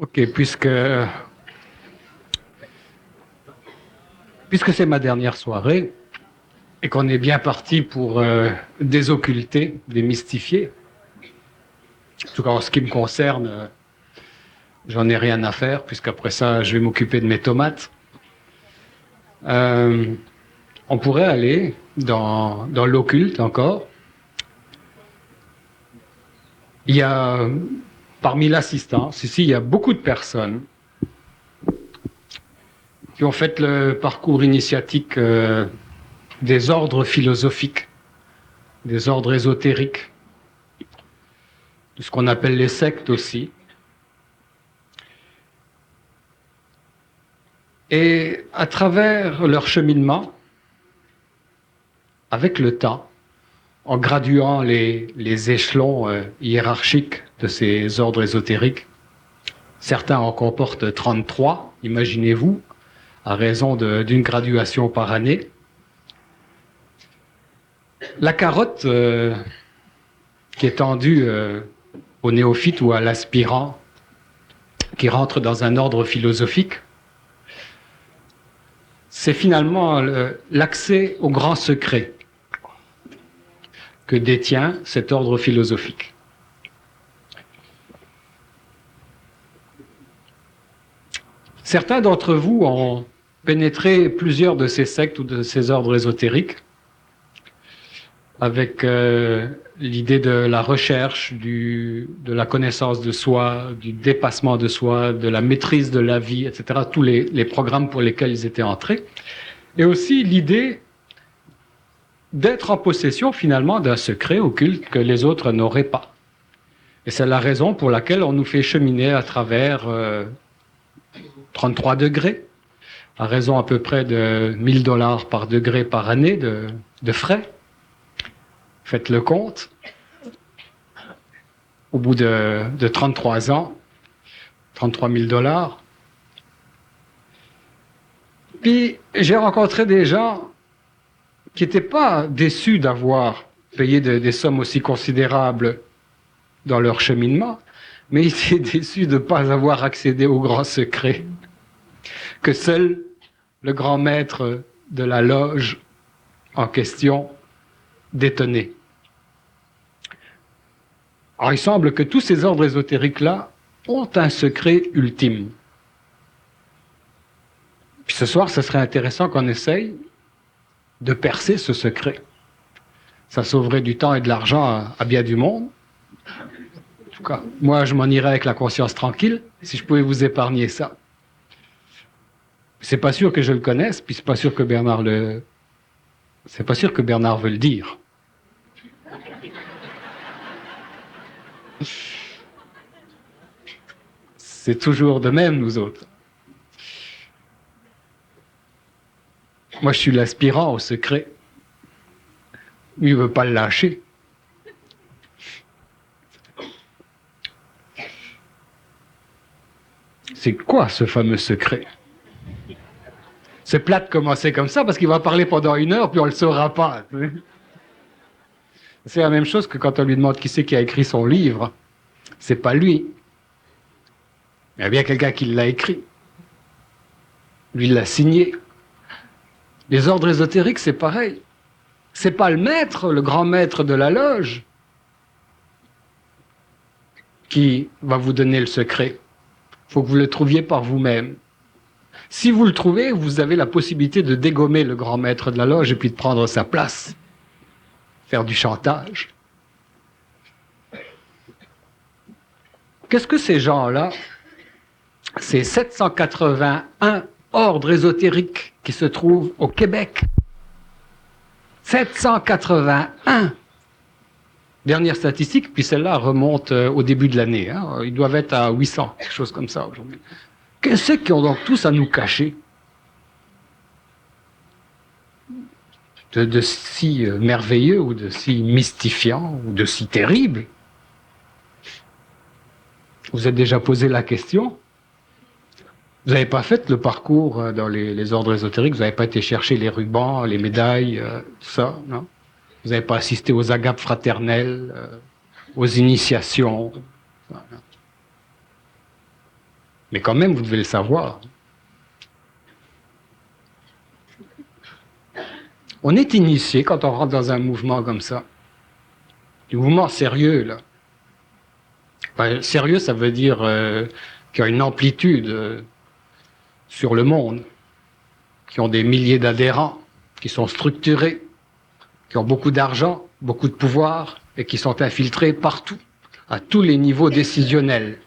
Ok, puisque c'est ma dernière soirée et qu'on est bien parti pour désocculter, démystifier, en tout cas en ce qui me concerne, j'en ai rien à faire, puisqu'après ça, je vais m'occuper de mes tomates. Euh, on pourrait aller dans l'occulte encore. Il y a, parmi l'assistance, ici, il y a beaucoup de personnes qui ont fait le parcours initiatique des ordres philosophiques, des ordres ésotériques, de ce qu'on appelle les sectes aussi. Et à travers leur cheminement, avec le temps, en graduant les échelons hiérarchiques de ces ordres ésotériques, certains en comportent 33, imaginez-vous, à raison d'une graduation par année. La carotte qui est tendue au néophyte ou à l'aspirant qui rentre dans un ordre philosophique, c'est finalement l'accès au grand secret que détient cet ordre philosophique. Certains d'entre vous ont pénétré plusieurs de ces sectes ou de ces ordres ésotériques avec l'idée de la recherche, de la connaissance de soi, du dépassement de soi, de la maîtrise de la vie, etc. Tous les programmes pour lesquels ils étaient entrés. Et aussi l'idée d'être en possession finalement d'un secret occulte que les autres n'auraient pas. Et c'est la raison pour laquelle on nous fait cheminer à travers 33 degrés, à raison à peu près de 1 000 $ par degré par année de frais. Faites le compte. Au bout de 33 ans, 33 000 $. Puis j'ai rencontré des gens qui n'étaient pas déçus d'avoir payé des sommes aussi considérables dans leur cheminement, mais ils étaient déçus de ne pas avoir accédé au grand secret que seul le grand maître de la loge en question détenait. Alors il semble que tous ces ordres ésotériques-là ont un secret ultime. Puis ce soir, ce serait intéressant qu'on essaye de percer ce secret. Ça sauverait du temps et de l'argent à bien du monde. En tout cas, moi, je m'en irais avec la conscience tranquille, si je pouvais vous épargner ça. C'est pas sûr que je le connaisse, puis c'est pas sûr que Bernard veut le dire. C'est toujours de même, nous autres. Moi, je suis l'aspirant au secret. Lui, il ne veut pas le lâcher. C'est quoi ce fameux secret? C'est plate de commencer comme ça parce qu'il va parler pendant 1 heure puis on ne le saura pas. C'est la même chose que quand on lui demande qui c'est qui a écrit son livre. C'est pas lui. Il y a bien quelqu'un qui l'a écrit. Lui, il l'a signé. Les ordres ésotériques, c'est pareil. C'est pas le maître, le grand maître de la loge, qui va vous donner le secret. Il faut que vous le trouviez par vous-même. Si vous le trouvez, vous avez la possibilité de dégommer le grand maître de la loge et puis de prendre sa place. Faire du chantage. Qu'est-ce que ces gens-là, ces 781 ordres ésotériques qui se trouvent au Québec, 781! Dernière statistique, puis celle-là remonte au début de l'année. Hein. Ils doivent être à 800, quelque chose comme ça aujourd'hui. Qu'est-ce qu'ils ont donc tous à nous cacher de si merveilleux ou de si mystifiant ou de si terrible? Vous êtes déjà posé la question? Vous n'avez pas fait le parcours dans les ordres ésotériques? Vous n'avez pas été chercher les rubans, les médailles, ça, non? Vous n'avez pas assisté aux agapes fraternelles, aux initiations? Voilà. Mais quand même, vous devez le savoir. On est initié quand on rentre dans un mouvement comme ça. Du mouvement sérieux, là. Enfin, sérieux, ça veut dire qu'il y a une amplitude sur le monde, qui ont des milliers d'adhérents, qui sont structurés, qui ont beaucoup d'argent, beaucoup de pouvoir, et qui sont infiltrés partout, à tous les niveaux décisionnels.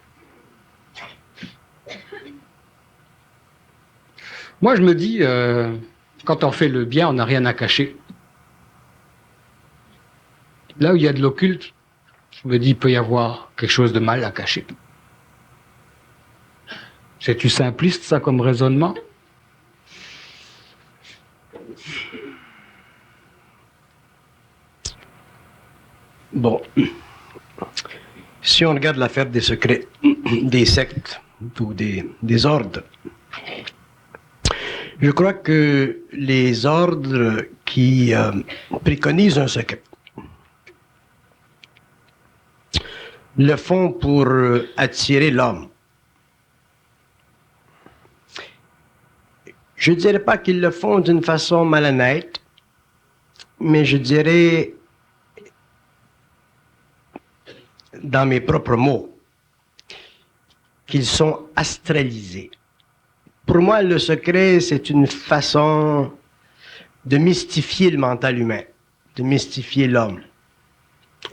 Moi, je me dis, quand on fait le bien, on n'a rien à cacher. Là où il y a de l'occulte, je me dis, il peut y avoir quelque chose de mal à cacher. C'est-tu simpliste, ça, comme raisonnement? Bon, si on regarde l'affaire des secrets, des sectes ou des ordres, je crois que les ordres qui préconisent un secret le font pour attirer l'homme. Je ne dirais pas qu'ils le font d'une façon malhonnête, mais je dirais, dans mes propres mots, qu'ils sont astralisés. Pour moi, le secret, c'est une façon de mystifier le mental humain, de mystifier l'homme.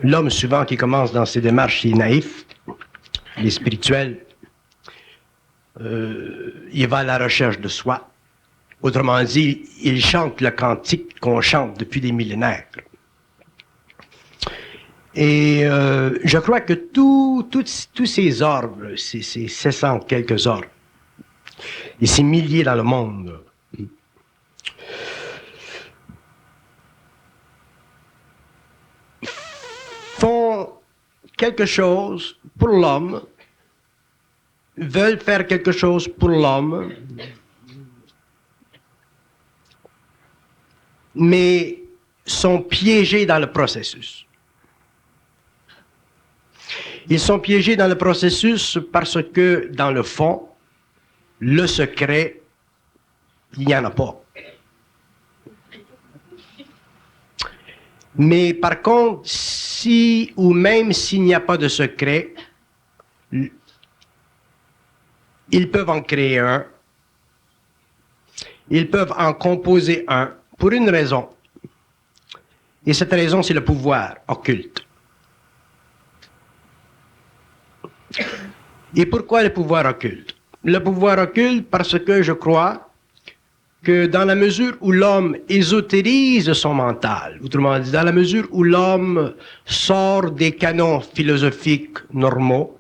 L'homme, souvent, qui commence dans ses démarches, il est naïf, il est spirituel, il va à la recherche de soi. Autrement dit, il chante le cantique qu'on chante depuis des millénaires. Et je crois que tous ces ordres, ces 700 quelques ordres, et ces milliers dans le monde, font quelque chose pour l'homme, veulent faire quelque chose pour l'homme, mais sont piégés dans le processus. Ils sont piégés dans le processus parce que, dans le fond, le secret, il n'y en a pas. Mais par contre, si ou même s'il n'y a pas de secret, ils peuvent en créer un, ils peuvent en composer un, pour une raison. Et cette raison, c'est le pouvoir occulte. Et pourquoi le pouvoir occulte? Le pouvoir occulte parce que je crois que dans la mesure où l'homme ésotérise son mental, autrement dit, dans la mesure où l'homme sort des canons philosophiques normaux,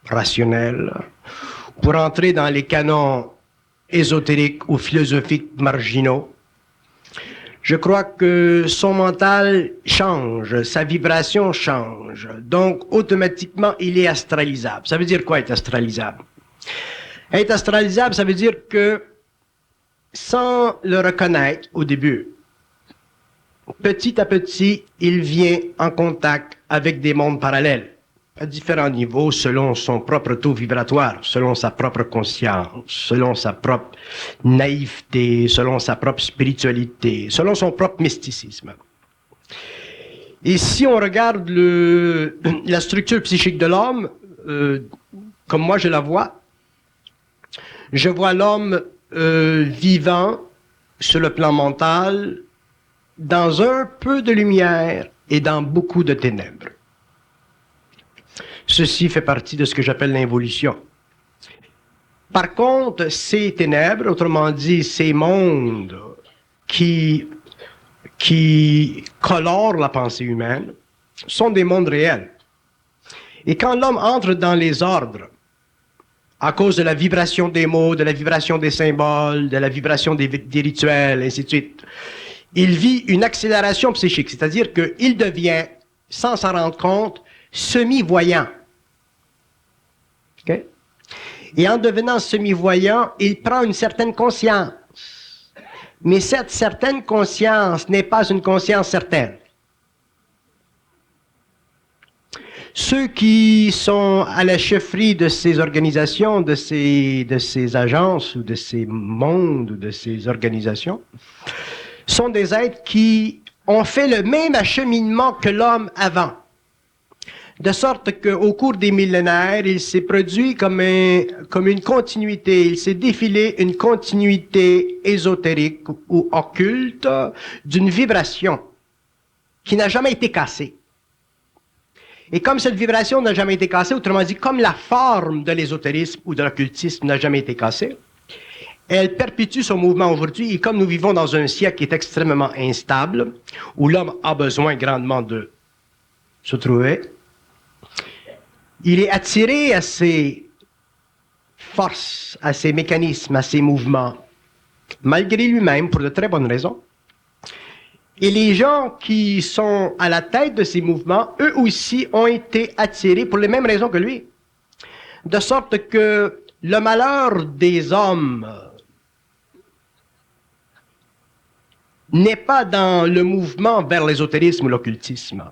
rationnels, pour entrer dans les canons ésotériques ou philosophiques marginaux, je crois que son mental change, sa vibration change. Donc, automatiquement, il est astralisable. Ça veut dire quoi, être astralisable? Être astralisable, ça veut dire que, sans le reconnaître au début, petit à petit, il vient en contact avec des mondes parallèles, à différents niveaux, selon son propre taux vibratoire, selon sa propre conscience, selon sa propre naïveté, selon sa propre spiritualité, selon son propre mysticisme. Et si on regarde la structure psychique de l'homme, comme moi je la vois, je vois l'homme vivant sur le plan mental, dans un peu de lumière et dans beaucoup de ténèbres. Ceci fait partie de ce que j'appelle l'involution. Par contre, ces ténèbres, autrement dit, ces mondes qui colorent la pensée humaine, sont des mondes réels. Et quand l'homme entre dans les ordres, à cause de la vibration des mots, de la vibration des symboles, de la vibration des rituels, ainsi de suite, il vit une accélération psychique, c'est-à-dire qu'il devient, sans s'en rendre compte, semi-voyant. Okay? Et en devenant semi-voyant, il prend une certaine conscience. Mais cette certaine conscience n'est pas une conscience certaine. Ceux qui sont à la chefferie de ces organisations, de ces agences ou de ces mondes ou de ces organisations, sont des êtres qui ont fait le même acheminement que l'homme avant. De sorte qu'au cours des millénaires, il s'est produit comme une continuité, il s'est défilé une continuité ésotérique ou occulte d'une vibration qui n'a jamais été cassée. Et comme cette vibration n'a jamais été cassée, autrement dit, comme la forme de l'ésotérisme ou de l'occultisme n'a jamais été cassée, elle perpétue son mouvement aujourd'hui. Et comme nous vivons dans un siècle qui est extrêmement instable, où l'homme a besoin grandement de se trouver, il est attiré à ces forces, à ces mécanismes, à ces mouvements, malgré lui-même, pour de très bonnes raisons. Et les gens qui sont à la tête de ces mouvements, eux aussi ont été attirés pour les mêmes raisons que lui. De sorte que le malheur des hommes n'est pas dans le mouvement vers l'ésotérisme ou l'occultisme.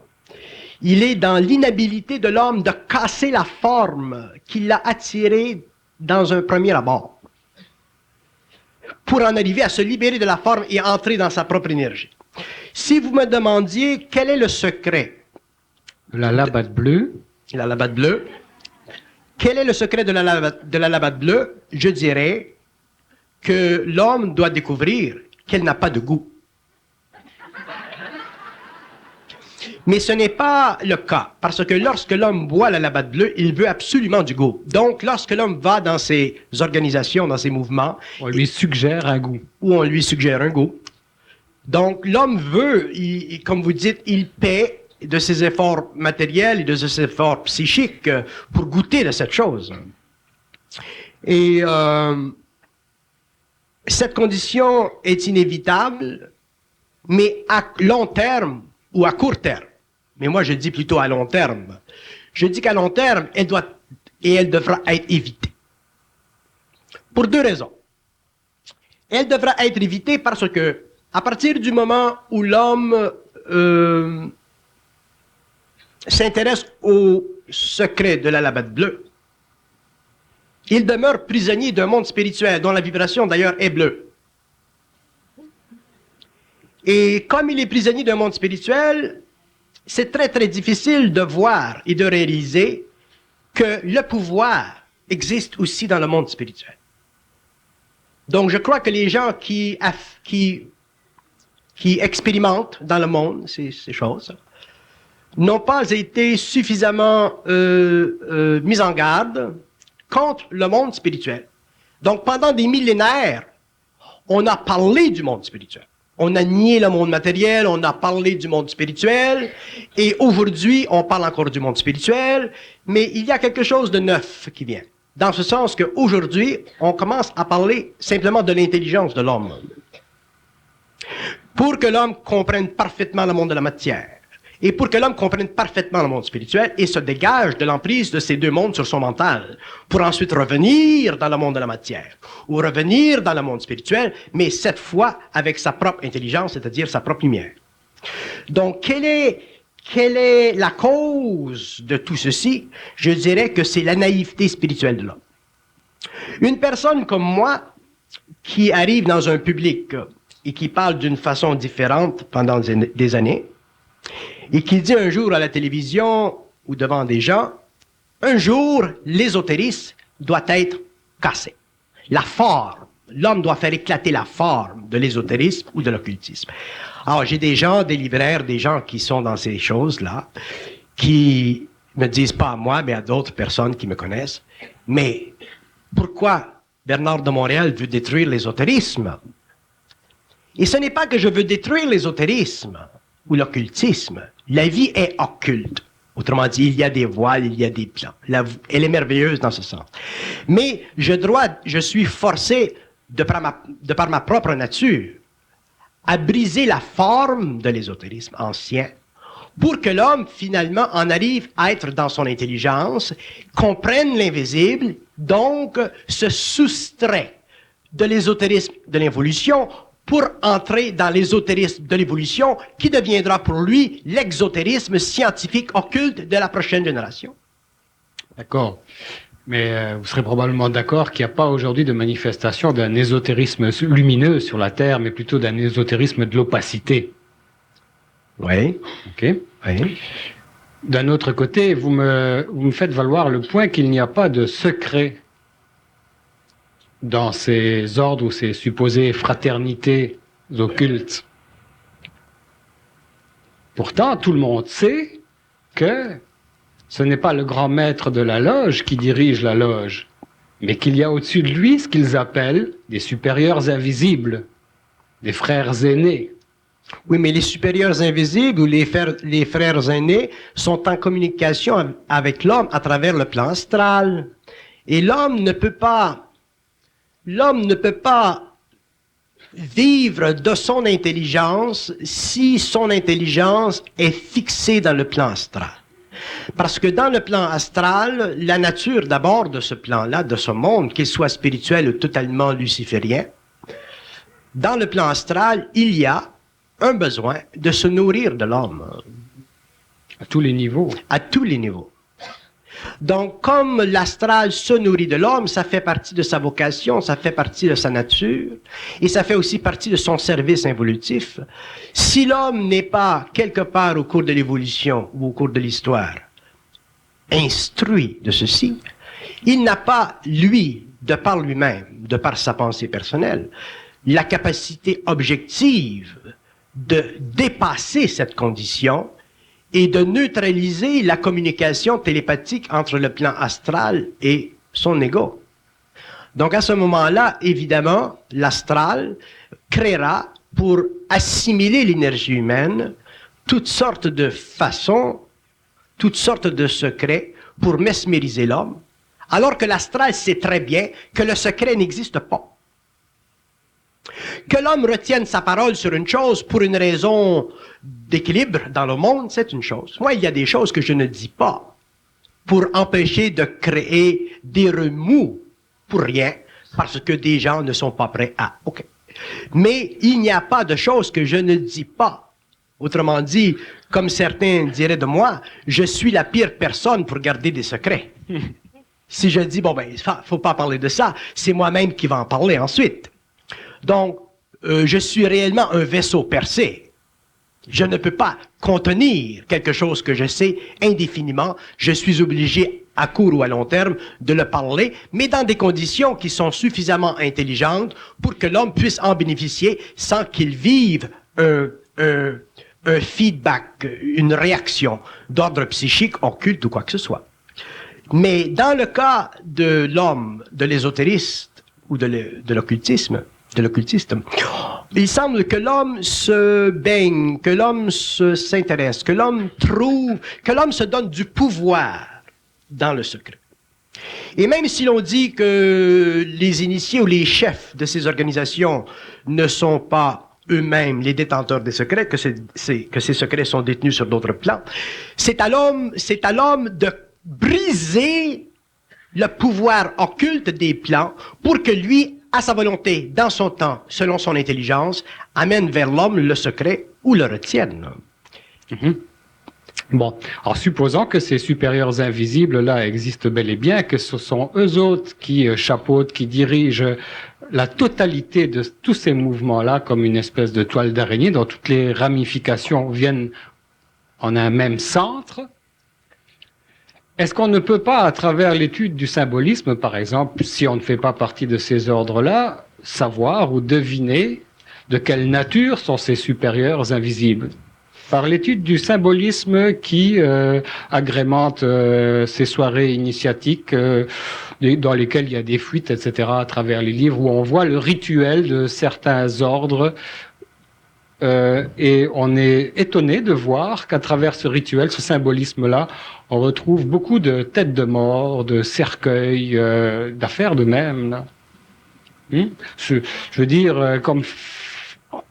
Il est dans l'inhabilité de l'homme de casser la forme qui l'a attiré dans un premier abord, pour en arriver à se libérer de la forme et entrer dans sa propre énergie. Si vous me demandiez quel est le secret de la labate bleue, quel est le secret de la labate bleue, je dirais que l'homme doit découvrir qu'elle n'a pas de goût. Mais ce n'est pas le cas, parce que lorsque l'homme boit la labate bleue, il veut absolument du goût. Donc, lorsque l'homme va dans ces organisations, dans ces mouvements... on lui suggère un goût. Ou on lui suggère un goût. Donc, l'homme veut, comme vous dites, il paie de ses efforts matériels et de ses efforts psychiques pour goûter de cette chose. Et cette condition est inévitable, mais à long terme ou à court terme. Mais moi, je dis plutôt à long terme. Je dis qu'à long terme, elle devra être évitée. Pour deux raisons. Elle devra être évitée parce que, à partir du moment où l'homme s'intéresse au secret de la labate bleue, il demeure prisonnier d'un monde spirituel dont la vibration d'ailleurs est bleue. Et comme il est prisonnier d'un monde spirituel, c'est très très difficile de voir et de réaliser que le pouvoir existe aussi dans le monde spirituel. Donc je crois que les gens qui expérimentent dans le monde ces choses n'ont pas été suffisamment mis en garde contre le monde spirituel. Donc pendant des millénaires, on a parlé du monde spirituel. On a nié le monde matériel, on a parlé du monde spirituel, et aujourd'hui, on parle encore du monde spirituel, mais il y a quelque chose de neuf qui vient. Dans ce sens qu'aujourd'hui, on commence à parler simplement de l'intelligence de l'homme. Pour que l'homme comprenne parfaitement le monde de la matière, et pour que l'homme comprenne parfaitement le monde spirituel et se dégage de l'emprise de ces deux mondes sur son mental, pour ensuite revenir dans le monde de la matière, ou revenir dans le monde spirituel, mais cette fois avec sa propre intelligence, c'est-à-dire sa propre lumière. Donc, quelle est la cause de tout ceci? Je dirais que c'est la naïveté spirituelle de l'homme. Une personne comme moi, qui arrive dans un public et qui parle d'une façon différente pendant des années, et qui dit un jour à la télévision ou devant des gens, un jour, l'ésotérisme doit être cassé. La forme, l'homme doit faire éclater la forme de l'ésotérisme ou de l'occultisme. Alors, j'ai des gens, des libraires, des gens qui sont dans ces choses-là, qui me disent pas à moi, mais à d'autres personnes qui me connaissent, mais pourquoi Bernard de Montréal veut détruire l'ésotérisme? Et ce n'est pas que je veux détruire l'ésotérisme ou l'occultisme. La vie est occulte. Autrement dit, il y a des voiles, il y a des plans. Elle est merveilleuse dans ce sens. Mais je suis forcé, de par ma propre nature, à briser la forme de l'ésotérisme ancien pour que l'homme, finalement, en arrive à être dans son intelligence, comprenne l'invisible, donc se soustrait de l'ésotérisme de l'involution pour entrer dans l'ésotérisme de l'évolution qui deviendra pour lui l'exotérisme scientifique occulte de la prochaine génération. D'accord. Mais vous serez probablement d'accord qu'il n'y a pas aujourd'hui de manifestation d'un ésotérisme lumineux sur la Terre, mais plutôt d'un ésotérisme de l'opacité. Oui. OK. Oui. D'un autre côté, vous me faites valoir le point qu'il n'y a pas de secret dans ces ordres ou ces supposées fraternités occultes. Pourtant, tout le monde sait que ce n'est pas le grand maître de la loge qui dirige la loge, mais qu'il y a au-dessus de lui ce qu'ils appellent des supérieurs invisibles, des frères aînés. Oui, mais les supérieurs invisibles ou les frères aînés sont en communication avec l'homme à travers le plan astral. Et l'homme ne peut pas vivre de son intelligence si son intelligence est fixée dans le plan astral. Parce que dans le plan astral, la nature d'abord de ce plan-là, de ce monde, qu'il soit spirituel ou totalement luciférien, dans le plan astral, il y a un besoin de se nourrir de l'homme. À tous les niveaux. À tous les niveaux. Donc, comme l'astral se nourrit de l'homme, ça fait partie de sa vocation, ça fait partie de sa nature, et ça fait aussi partie de son service involutif. Si l'homme n'est pas, quelque part au cours de l'évolution ou au cours de l'histoire, instruit de ceci, il n'a pas, lui, de par lui-même, de par sa pensée personnelle, la capacité objective de dépasser cette condition et de neutraliser la communication télépathique entre le plan astral et son ego. Donc à ce moment-là, évidemment, l'astral créera pour assimiler l'énergie humaine toutes sortes de façons, toutes sortes de secrets pour mesmériser l'homme, alors que l'astral sait très bien que le secret n'existe pas. Que l'homme retienne sa parole sur une chose pour une raison d'équilibre dans le monde, c'est une chose. Moi, il y a des choses que je ne dis pas pour empêcher de créer des remous pour rien, parce que des gens ne sont pas prêts à... OK. Mais il n'y a pas de choses que je ne dis pas. Autrement dit, comme certains diraient de moi, je suis la pire personne pour garder des secrets. Si je dis, bon ben, faut pas parler de ça, c'est moi-même qui va en parler ensuite. Donc, je suis réellement un vaisseau percé. Je ne peux pas contenir quelque chose que je sais indéfiniment. Je suis obligé, à court ou à long terme, de le parler, mais dans des conditions qui sont suffisamment intelligentes pour que l'homme puisse en bénéficier sans qu'il vive un feedback, une réaction d'ordre psychique, occulte ou quoi que ce soit. Mais dans le cas de l'homme, de l'ésotériste ou de l'occultisme, il semble que l'homme se baigne, que l'homme s'intéresse, que l'homme trouve, que l'homme se donne du pouvoir dans le secret. Et même si l'on dit que les initiés ou les chefs de ces organisations ne sont pas eux-mêmes les détenteurs des secrets, que ces secrets sont détenus sur d'autres plans, c'est à l'homme de briser le pouvoir occulte des plans pour que lui, à sa volonté, dans son temps, selon son intelligence, amène vers l'homme le secret ou le retienne. Mm-hmm. Bon, alors supposons que ces supérieurs invisibles-là existent bel et bien, que ce sont eux autres qui chapeautent, qui dirigent la totalité de tous ces mouvements-là comme une espèce de toile d'araignée dont toutes les ramifications viennent en un même centre. Est-ce qu'on ne peut pas, à travers l'étude du symbolisme, par exemple, si on ne fait pas partie de ces ordres-là, savoir ou deviner de quelle nature sont ces supérieurs invisibles? Par l'étude du symbolisme qui agrémente ces soirées initiatiques dans lesquelles il y a des fuites, etc., à travers les livres, où on voit le rituel de certains ordres. Et on est étonné de voir qu'à travers ce rituel, ce symbolisme-là, on retrouve beaucoup de têtes de mort, de cercueils, d'affaires de même. Là. Je veux dire, comme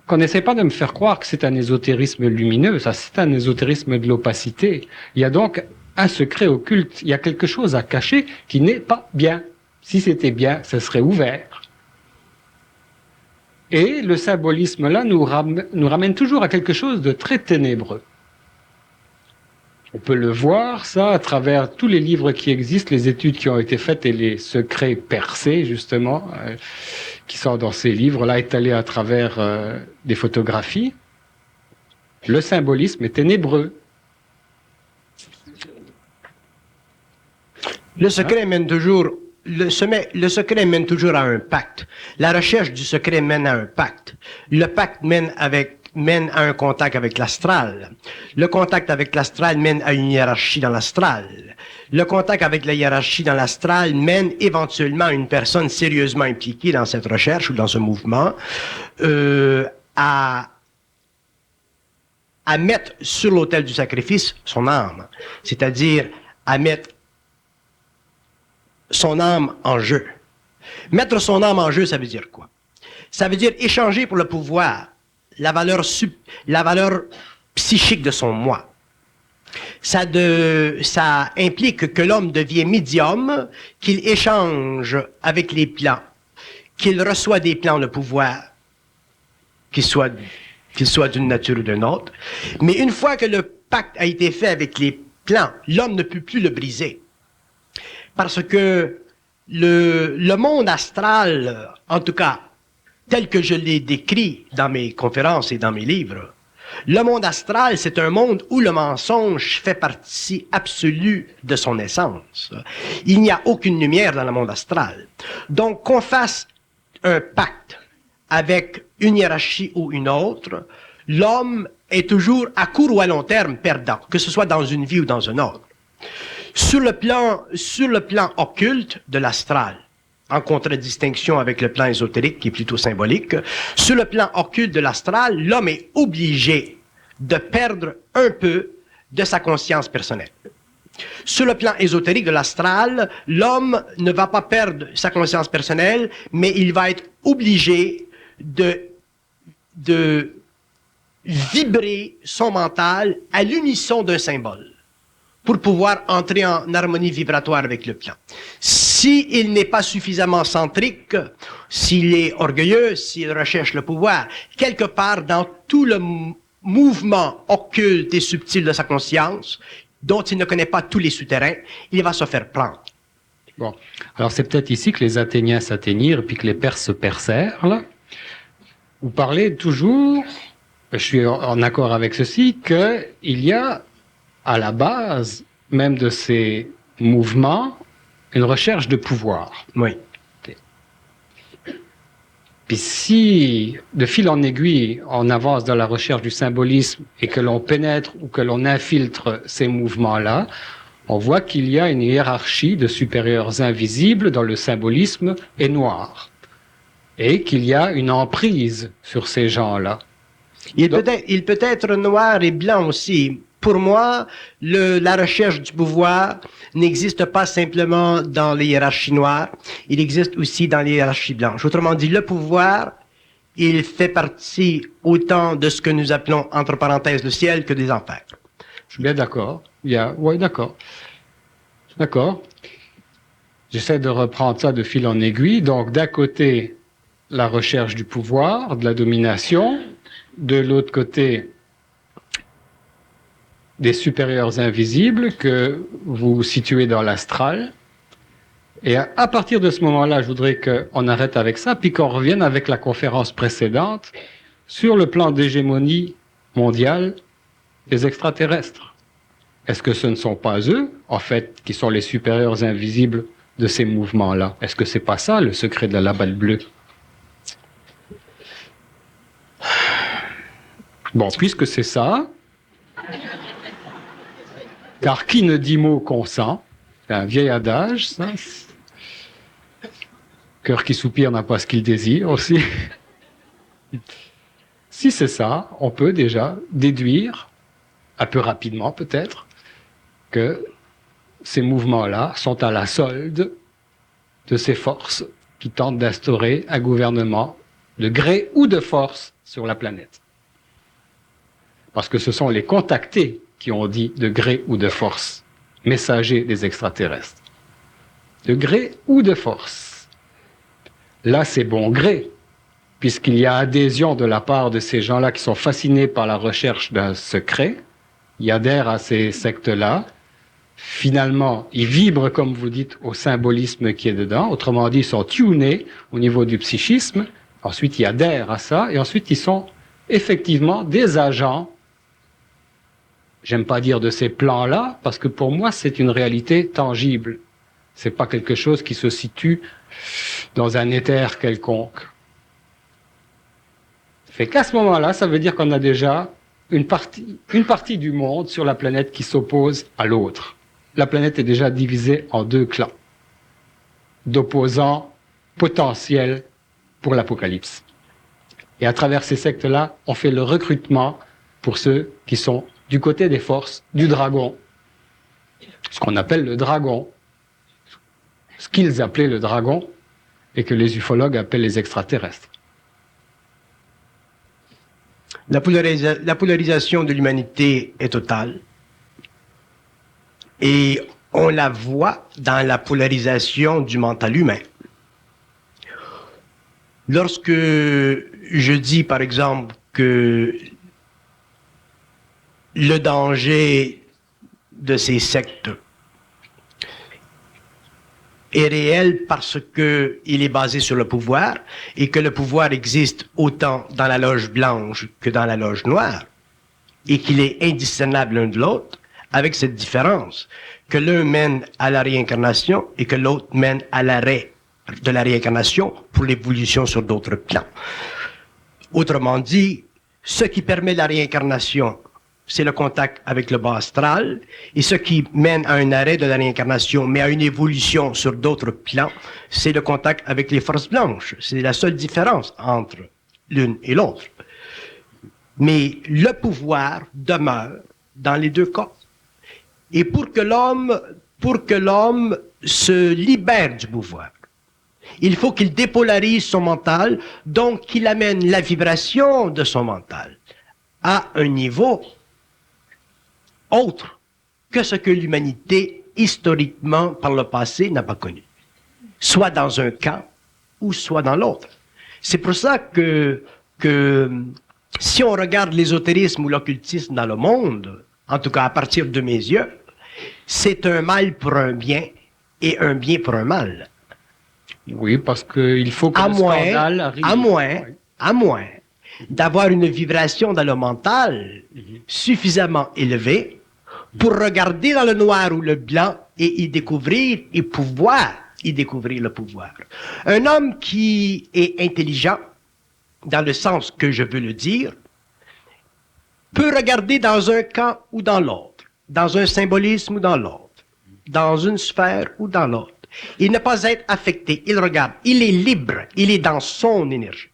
qu'on n'essaie pas de me faire croire que c'est un ésotérisme lumineux, ça c'est un ésotérisme de l'opacité. Il y a donc un secret occulte, il y a quelque chose à cacher qui n'est pas bien. Si c'était bien, ça serait ouvert. Et le symbolisme là nous ramène toujours à quelque chose de très ténébreux. On peut le voir, ça, à travers tous les livres qui existent, les études qui ont été faites et les secrets percés, justement, qui sont dans ces livres-là, étalés à travers des photographies. Le symbolisme est ténébreux. Le secret mène toujours, le secret mène toujours à un pacte. La recherche du secret mène à un pacte. Le pacte mène à un contact avec l'astral. Le contact avec l'astral mène à une hiérarchie dans l'astral. Le contact avec la hiérarchie dans l'astral mène éventuellement à une personne sérieusement impliquée dans cette recherche ou dans ce mouvement à mettre sur l'autel du sacrifice son âme, c'est-à-dire à mettre son âme en jeu. Mettre son âme en jeu, ça veut dire quoi? Ça veut dire échanger pour le pouvoir la valeur psychique de son moi. Ça implique que l'homme devient médium, qu'il échange avec les plans, qu'il reçoit des plans de pouvoir, qu'ils soient d'une nature ou d'une autre. Mais une fois que le pacte a été fait avec les plans, l'homme ne peut plus le briser. Parce que le monde astral, en tout cas, tel que je l'ai décrit dans mes conférences et dans mes livres, le monde astral, c'est un monde où le mensonge fait partie absolue de son essence. Il n'y a aucune lumière dans le monde astral. Donc, qu'on fasse un pacte avec une hiérarchie ou une autre, l'homme est toujours, à court ou à long terme, perdant, que ce soit dans une vie ou dans une autre. Sur le plan occulte de l'astral, en contradistinction avec le plan ésotérique qui est plutôt symbolique, sur le plan occulte de l'astral, l'homme est obligé de perdre un peu de sa conscience personnelle. Sur le plan ésotérique de l'astral, l'homme ne va pas perdre sa conscience personnelle, mais il va être obligé de vibrer son mental à l'unisson d'un symbole pour pouvoir entrer en harmonie vibratoire avec le plan. S'il n'est pas suffisamment centrique, s'il est orgueilleux, s'il recherche le pouvoir, quelque part dans tout le mouvement occulte et subtil de sa conscience, dont il ne connaît pas tous les souterrains, il va se faire prendre. Bon, alors c'est peut-être ici que les Athéniens s'atteignirent et puis que les Perses se percèrent, là. Vous parlez toujours, je suis en accord avec ceci, qu'il y a à la base même de ces mouvements une recherche de pouvoir. Oui. Puis si, de fil en aiguille, on avance dans la recherche du symbolisme et que l'on pénètre ou que l'on infiltre ces mouvements-là, on voit qu'il y a une hiérarchie de supérieurs invisibles dans le symbolisme et noir. Et qu'il y a une emprise sur ces gens-là. Il peut être noir et blanc aussi. Pour moi, la recherche du pouvoir n'existe pas simplement dans les hiérarchies noires, il existe aussi dans les hiérarchies blanches. Autrement dit, le pouvoir, il fait partie autant de ce que nous appelons, entre parenthèses, le ciel que des enfers. Je suis bien d'accord. Oui, d'accord. D'accord. J'essaie de reprendre ça de fil en aiguille. Donc, d'un côté, la recherche du pouvoir, de la domination. De l'autre côté, des supérieurs invisibles que vous situez dans l'astral. Et à partir de ce moment-là, je voudrais qu'on arrête avec ça, puis qu'on revienne avec la conférence précédente sur le plan d'hégémonie mondiale des extraterrestres. Est-ce que ce ne sont pas eux, en fait, qui sont les supérieurs invisibles de ces mouvements-là? Est-ce que c'est pas ça, le secret de la labelle bleue? Bon, puisque c'est ça, car qui ne dit mot consent, c'est un vieil adage, ça. Cœur qui soupire n'a pas ce qu'il désire aussi. Si c'est ça, on peut déjà déduire, un peu rapidement peut-être, que ces mouvements-là sont à la solde de ces forces qui tentent d'instaurer un gouvernement de gré ou de force sur la planète. Parce que ce sont les contactés qui ont dit de gré ou de force, messagers des extraterrestres. De gré ou de force. Là, c'est bon gré, puisqu'il y a adhésion de la part de ces gens-là qui sont fascinés par la recherche d'un secret. Ils adhèrent à ces sectes-là. Finalement, ils vibrent, comme vous dites, au symbolisme qui est dedans. Autrement dit, ils sont tunés au niveau du psychisme. Ensuite, ils adhèrent à ça. Et ensuite, ils sont effectivement des agents. J'aime pas dire de ces plans-là, parce que pour moi, c'est une réalité tangible. C'est pas quelque chose qui se situe dans un éther quelconque. Fait qu'à ce moment-là, ça veut dire qu'on a déjà une partie du monde sur la planète qui s'oppose à l'autre. La planète est déjà divisée en deux clans d'opposants potentiels pour l'apocalypse. Et à travers ces sectes-là, on fait le recrutement pour ceux qui sont du côté des forces du dragon. Ce qu'on appelle le dragon. Ce qu'ils appelaient le dragon et que les ufologues appellent les extraterrestres. La polarisation de l'humanité est totale. Et on la voit dans la polarisation du mental humain. Lorsque je dis, par exemple, que le danger de ces sectes est réel parce que il est basé sur le pouvoir et que le pouvoir existe autant dans la loge blanche que dans la loge noire et qu'il est indiscernable l'un de l'autre, avec cette différence que l'un mène à la réincarnation et que l'autre mène à l'arrêt de la réincarnation pour l'évolution sur d'autres plans. Autrement dit, ce qui permet la réincarnation, c'est le contact avec le bas astral, et ce qui mène à un arrêt de la réincarnation, mais à une évolution sur d'autres plans, c'est le contact avec les forces blanches. C'est la seule différence entre l'une et l'autre. Mais le pouvoir demeure dans les deux cas. Et pour que l'homme se libère du pouvoir, il faut qu'il dépolarise son mental, donc qu'il amène la vibration de son mental à un niveau autre que ce que l'humanité, historiquement, par le passé, n'a pas connu. Soit dans un camp, ou soit dans l'autre. C'est pour ça que si on regarde l'ésotérisme ou l'occultisme dans le monde, en tout cas à partir de mes yeux, c'est un mal pour un bien et un bien pour un mal. Oui, parce qu'il faut que le scandale arrive. À moins d'avoir une vibration dans le mental suffisamment élevée pour regarder dans le noir ou le blanc et y découvrir et pouvoir y découvrir le pouvoir. Un homme qui est intelligent, dans le sens que je veux le dire, peut regarder dans un camp ou dans l'autre, dans un symbolisme ou dans l'autre, dans une sphère ou dans l'autre. Il ne pas être affecté, il regarde, il est libre, il est dans son énergie.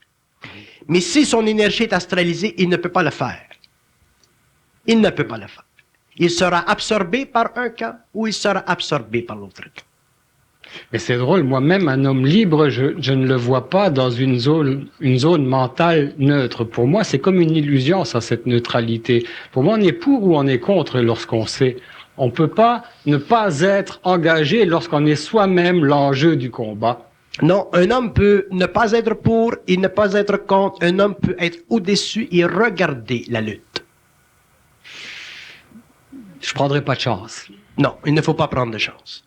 Mais si son énergie est astralisée, il ne peut pas le faire. Il ne peut pas le faire. Il sera absorbé par un camp ou il sera absorbé par l'autre camp. Mais c'est drôle, moi-même, un homme libre, je ne le vois pas dans une zone mentale neutre. Pour moi, c'est comme une illusion, ça, cette neutralité. Pour moi, on est pour ou on est contre lorsqu'on sait. On ne peut pas ne pas être engagé lorsqu'on est soi-même l'enjeu du combat. Non, un homme peut ne pas être pour et ne pas être contre. Un homme peut être au-dessus et regarder la lutte. Je prendrai pas de chance. Non, il ne faut pas prendre de chance.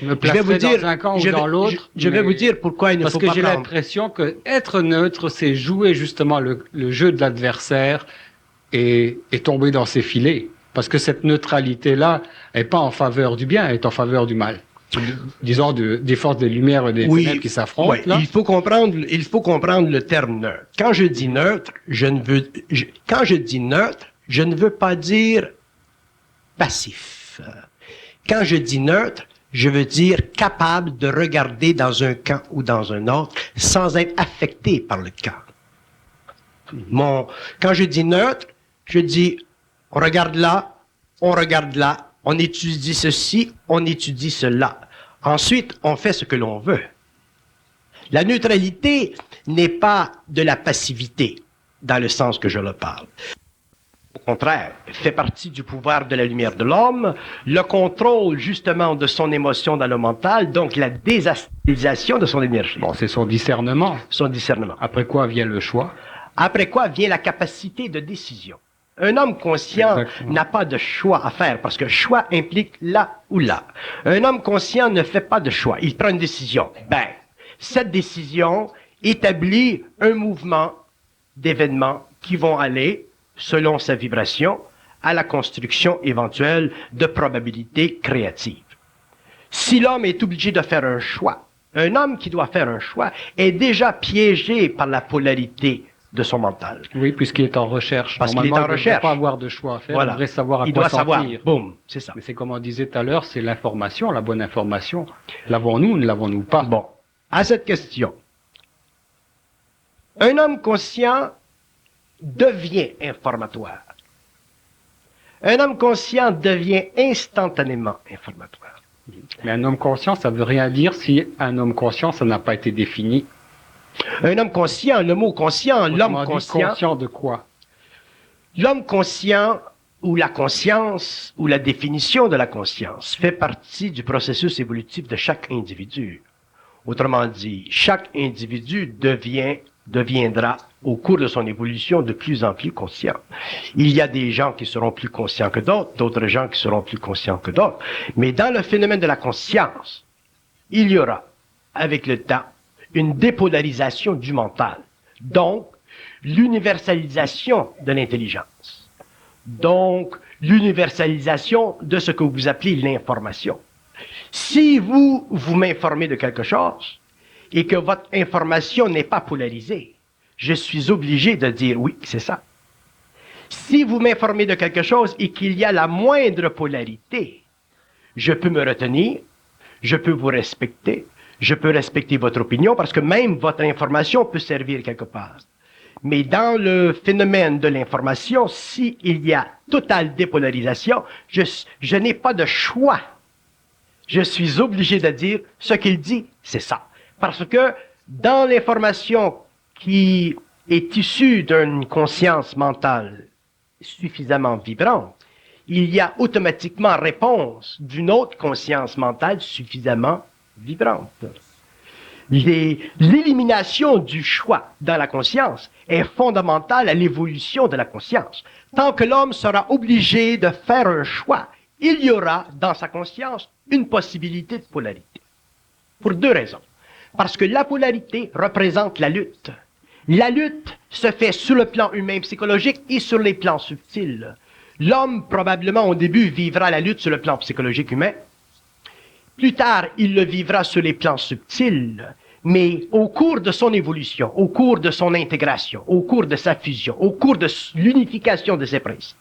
Je vais vous dire dans un camp ou dans l'autre. Je vais vous dire pourquoi il ne faut pas prendre. Parce que j'ai l'impression que être neutre, c'est jouer justement le jeu de l'adversaire et tomber dans ses filets. Parce que cette neutralité-là n'est pas en faveur du bien, elle est en faveur du mal. Disons des forces des lumières et des ténèbres qui s'affrontent. Oui, il faut comprendre le terme neutre. Quand je dis neutre, je ne veux pas dire passif. Quand je dis neutre, je veux dire capable de regarder dans un camp ou dans un autre sans être affecté par le camp. Quand je dis neutre, je dis on regarde là, on étudie ceci, on étudie cela. Ensuite, on fait ce que l'on veut. La neutralité n'est pas de la passivité, dans le sens que je le parle. contraire, fait partie du pouvoir de la lumière de l'homme, le contrôle justement de son émotion dans le mental, donc la désacralisation de son énergie, Bon, c'est son discernement. son discernement. Après quoi vient le choix? Après quoi vient la capacité de décision. Un homme conscient Exactement. n'a pas de choix à faire, parce que choix implique là ou là. Un homme conscient ne fait pas de choix, il prend une décision. Ben, cette décision établit un mouvement d'événements qui vont aller, selon sa vibration, à la construction éventuelle de probabilités créatives. Si l'homme est obligé de faire un choix, un homme qui doit faire un choix est déjà piégé par la polarité de son mental. Oui, puisqu'il est en recherche. Parce qu'il est en Normalement, il ne recherche. devrait pas avoir de choix à faire. Voilà. Il devrait savoir à Il quoi doit s'en savoir. tenir. Boum, c'est ça. Mais c'est comme on disait tout à l'heure, c'est l'information, la bonne information. L'avons-nous ou ne l'avons-nous pas? Bon, à cette question, un homme conscient devient informatoire. Un homme conscient devient instantanément informatoire. Mais un homme conscient, ça veut rien dire si un homme conscient, ça n'a pas été défini. Un homme conscient, le mot conscient, l'homme Autrement dit, conscient, conscient de quoi? l'homme conscient ou la conscience ou la définition de la conscience fait partie du processus évolutif de chaque individu. Autrement dit, chaque individu deviendra au cours de son évolution de plus en plus conscient. Il y a des gens qui seront plus conscients que d'autres gens qui seront plus conscients que d'autres. Mais dans le phénomène de la conscience, il y aura, avec le temps, une dépolarisation du mental. Donc, l'universalisation de l'intelligence. Donc, l'universalisation de ce que vous appelez l'information. Si vous m'informez de quelque chose et que votre information n'est pas polarisée, je suis obligé de dire oui, c'est ça. Si vous m'informez de quelque chose et qu'il y a la moindre polarité, je peux me retenir, je peux vous respecter, je peux respecter votre opinion parce que même votre information peut servir quelque part. Mais dans le phénomène de l'information, s'il y a totale dépolarisation, je n'ai pas de choix. Je suis obligé de dire ce qu'il dit, c'est ça. Parce que dans l'information qui est issue d'une conscience mentale suffisamment vibrante, il y a automatiquement réponse d'une autre conscience mentale suffisamment vibrante. L'élimination du choix dans la conscience est fondamentale à l'évolution de la conscience. Tant que l'homme sera obligé de faire un choix, il y aura dans sa conscience une possibilité de polarité. Pour deux raisons. Parce que la polarité représente la lutte. La lutte se fait sur le plan humain psychologique et sur les plans subtils. L'homme, probablement, au début, vivra la lutte sur le plan psychologique humain. Plus tard, il le vivra sur les plans subtils. Mais au cours de son évolution, au cours de son intégration, au cours de sa fusion, au cours de l'unification de ses principes,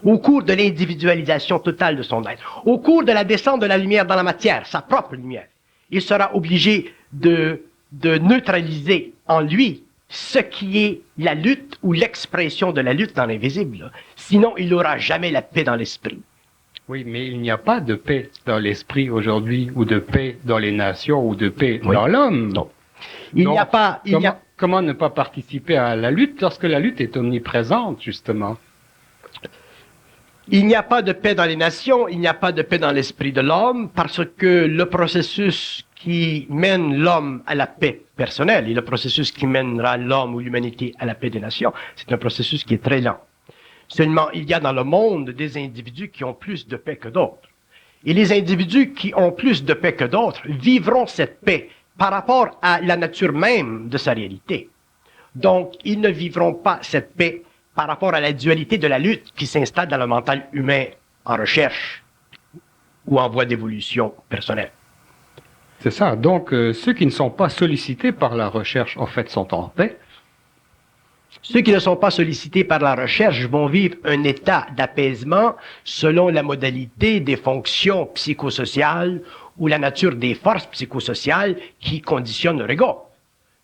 au cours de l'individualisation totale de son être, au cours de la descente de la lumière dans la matière, sa propre lumière, il sera obligé de neutraliser en lui ce qui est la lutte ou l'expression de la lutte dans l'invisible. Sinon, il n'aura jamais la paix dans l'esprit. Oui, mais il n'y a pas de paix dans l'esprit aujourd'hui, ou de paix dans les nations, ou de paix dans l'homme. Non. Il n'y a pas... Comment ne pas participer à la lutte lorsque la lutte est omniprésente, justement? Il n'y a pas de paix dans les nations, il n'y a pas de paix dans l'esprit de l'homme, parce que le processus qui mène l'homme à la paix personnelle et le processus qui mènera l'homme ou l'humanité à la paix des nations, c'est un processus qui est très lent. Seulement, il y a dans le monde des individus qui ont plus de paix que d'autres. Et les individus qui ont plus de paix que d'autres vivront cette paix par rapport à la nature même de sa réalité. Donc, ils ne vivront pas cette paix par rapport à la dualité de la lutte qui s'installe dans le mental humain en recherche ou en voie d'évolution personnelle. C'est ça. Donc, ceux qui ne sont pas sollicités par la recherche, en fait, sont en paix. Ceux qui ne sont pas sollicités par la recherche vont vivre un état d'apaisement selon la modalité des fonctions psychosociales ou la nature des forces psychosociales qui conditionnent leur ego.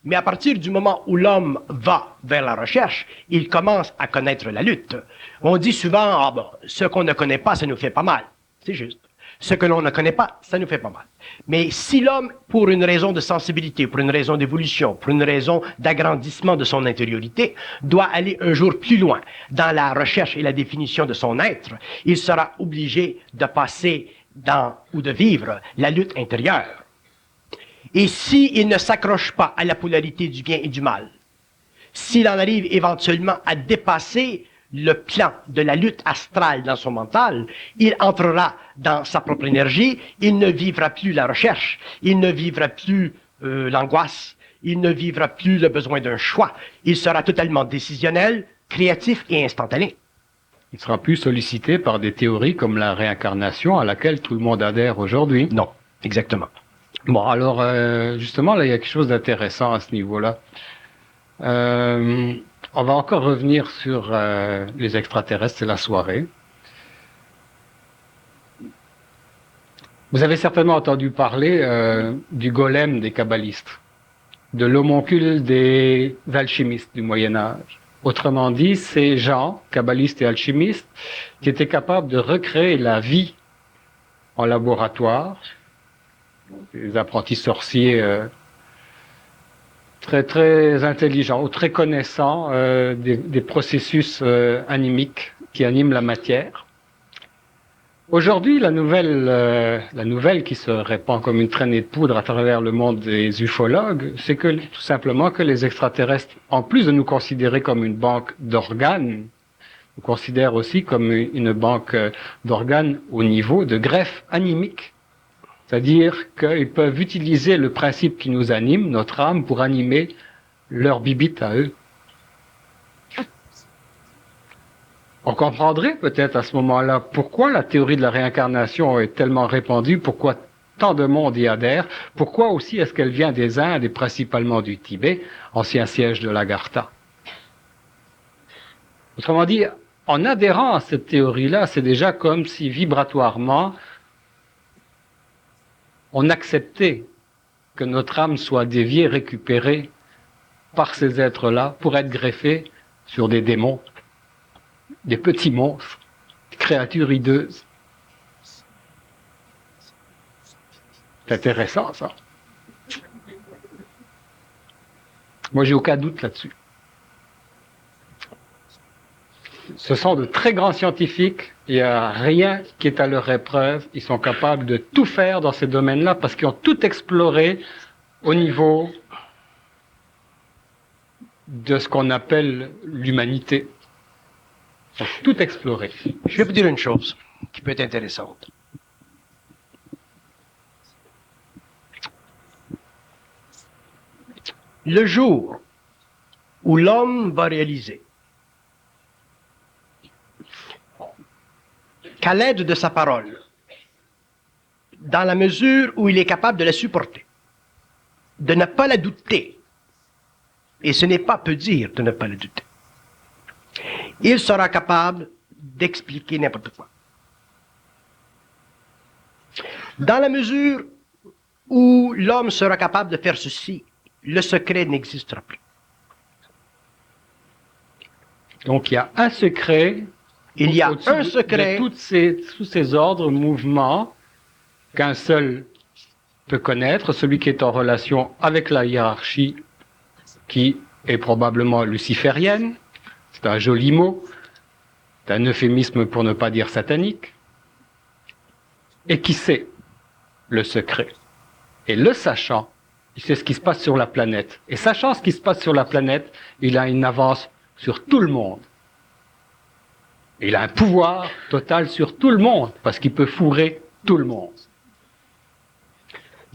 Mais à partir du moment où l'homme va vers la recherche, il commence à connaître la lutte. On dit souvent, ce qu'on ne connaît pas, ça nous fait pas mal. C'est juste. Ce que l'on ne connaît pas, ça nous fait pas mal. Mais si l'homme, pour une raison de sensibilité, pour une raison d'évolution, pour une raison d'agrandissement de son intériorité, doit aller un jour plus loin dans la recherche et la définition de son être, il sera obligé de passer ou de vivre la lutte intérieure. Et s'il ne s'accroche pas à la polarité du bien et du mal, s'il en arrive éventuellement à dépasser le plan de la lutte astrale dans son mental, il entrera dans sa propre énergie, il ne vivra plus la recherche, il ne vivra plus l'angoisse, il ne vivra plus le besoin d'un choix, il sera totalement décisionnel, créatif et instantané. Il sera plus sollicité par des théories comme la réincarnation à laquelle tout le monde adhère aujourd'hui. Non, exactement. Bon, alors justement, là, il y a quelque chose d'intéressant à ce niveau-là. On va encore revenir sur les extraterrestres et la soirée. Vous avez certainement entendu parler du golem des kabbalistes, de l'homoncule des alchimistes du Moyen-Âge. Autrement dit, ces gens, kabbalistes et alchimistes, qui étaient capables de recréer la vie en laboratoire, des apprentis sorciers très très intelligents ou très connaissants des processus animiques qui animent la matière. Aujourd'hui, la nouvelle qui se répand comme une traînée de poudre à travers le monde des ufologues, c'est que tout simplement que les extraterrestres, en plus de nous considérer comme une banque d'organes, nous considèrent aussi comme une banque d'organes au niveau de greffe animique. C'est-à-dire qu'ils peuvent utiliser le principe qui nous anime, notre âme, pour animer leur bibite à eux. On comprendrait peut-être à ce moment-là pourquoi la théorie de la réincarnation est tellement répandue, pourquoi tant de monde y adhère, pourquoi aussi est-ce qu'elle vient des Indes et principalement du Tibet, ancien siège de l'Agartha. Autrement dit, en adhérant à cette théorie-là, c'est déjà comme si vibratoirement, on acceptait que notre âme soit déviée, récupérée par ces êtres-là pour être greffée sur des démons, des petits monstres, des créatures hideuses. C'est intéressant, ça. Moi, j'ai aucun doute là-dessus. Ce sont de très grands scientifiques, il n'y a rien qui est à leur épreuve, ils sont capables de tout faire dans ces domaines-là parce qu'ils ont tout exploré au niveau de ce qu'on appelle l'humanité. Ils ont tout exploré. Je vais vous dire une chose qui peut être intéressante. Le jour où l'homme va réaliser qu'à l'aide de sa parole, dans la mesure où il est capable de la supporter, de ne pas la douter, et ce n'est pas peu dire de ne pas la douter, il sera capable d'expliquer n'importe quoi. Dans la mesure où l'homme sera capable de faire ceci, le secret n'existera plus. Donc il y a un secret. Il y a un secret. De tous ces ordres, mouvements, qu'un seul peut connaître, celui qui est en relation avec la hiérarchie, qui est probablement luciférienne. C'est un joli mot. C'est un euphémisme pour ne pas dire satanique. Et qui sait le secret. Et le sachant, il sait ce qui se passe sur la planète. Et sachant ce qui se passe sur la planète, il a une avance sur tout le monde. Il a un pouvoir total sur tout le monde, parce qu'il peut fourrer tout le monde.